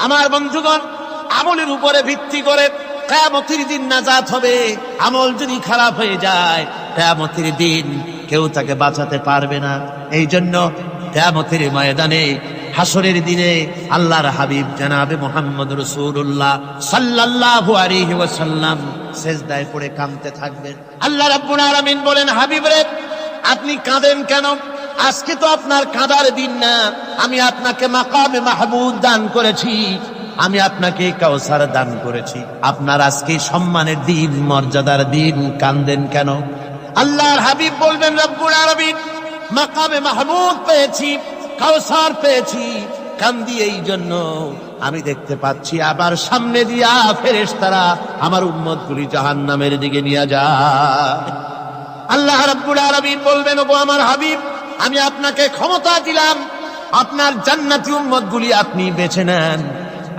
আমার বন্ধুগণ, আমলের উপরে ভিত্তি করে কিয়ামতের দিন নাজাত হবে। আমল যদি খারাপ হয়ে যায়, কিয়ামতের দিন কেউ তাকে বাঁচাতে পারবে না। এই জন্য কিয়ামতের ময়দানে, হাসরের দিনে আল্লাহর হাবিব জনাবে মুহাম্মদ রাসূলুল্লাহ সাল্লাল্লাহু আলাইহি ওয়াসাল্লাম সিজদায় পড়ে কাঁদতে থাকবেন। আল্লাহ রাব্বুল আলামিন বলেন, হাবিব রে, আপনি কাঁদেন কেন? আজকে তো আপনার কাঁদার দিন না। আমি আপনাকে মাকামে মাহমুদ দান করেছি, আমি আপনাকে কাউসার দান করেছি। আপনার আজকে সম্মানের দিন, মর্যাদার দিন, কাঁদেন কেন? আল্লাহর হাবিব বলবেন, রব্বুল আলামিন, মাকামে মাহমুদ পেয়েছি, কাউসার পেয়েছি, কান্দি এই জন্য আমি দেখতে পাচ্ছি আবার সামনে দিয়া ফেরেশতারা আমার উম্মতগুলি জাহান্নামের দিকে নিয়ে যায়। আল্লাহ রাব্বুল আলামিন বলবেন, ওগো আমার হাবিব, আমি আপনাকে ক্ষমতা দিলাম, আপনার জান্নাতি উম্মতগুলি আপনি বেছে নেন।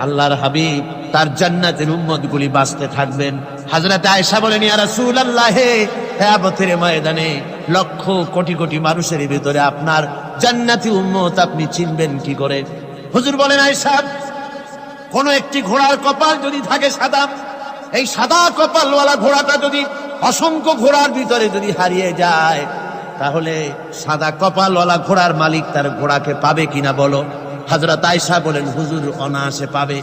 আল্লাহর হাবিব তার জান্নাতের উম্মতগুলি বাঁচতে থাকবেন। হযরত আয়েশা বলেন, ইয়া রাসূলুল্লাহ, কিয়ামতের ময়দানে লক্ষ কোটি কোটি মানুষের ভিতরে আপনার জান্নাতি উম্মত আপনি চিনবেন কি করে? হুজুর বলেন, আয়েশা, কোন একটি ঘোড়ার কপাল যদি থাকে সাদা, এই সাদা কপালওয়ালা ঘোড়াটা যদি অসংখ্য ঘোড়ার ভিতরে যদি হারিয়ে যায়, তাহলে সাদা কপালওয়ালা ঘোড়ার মালিক তার ঘোড়াকে পাবে কিনা বলো? হযরত আয়েশা বলেন, হুজুর, অনায়াসে পাবে।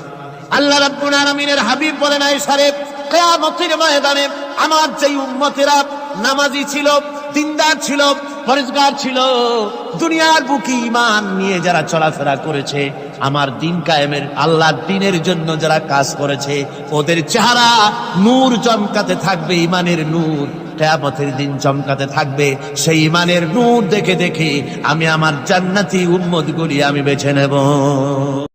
আল্লাহ রাব্বুল আলামিনের হাবিব বলেন, আয়েশা রে, কিয়ামতের ময়দানে আমার যেই উম্মতেরা নামাজি ছিল, দিনদার ছিল, পরেজগার ছিল, দুনিয়ার বুকে ঈমান নিয়ে যারা চলাফেরা করেছে, আমার দিন কায়েমের, আল্লাহর দ্বীনের জন্য যারা কাজ করেছে, ওদের চেহারা নূর চমকাতে থাকবে, ঈমানের নূর কিয়ামতের দিন চমকাতে থাকবে। সেই ঈমানের নূর দেখে দেখে আমি আমার জান্নাতি উম্মতগুলি আমি বেছে নেব।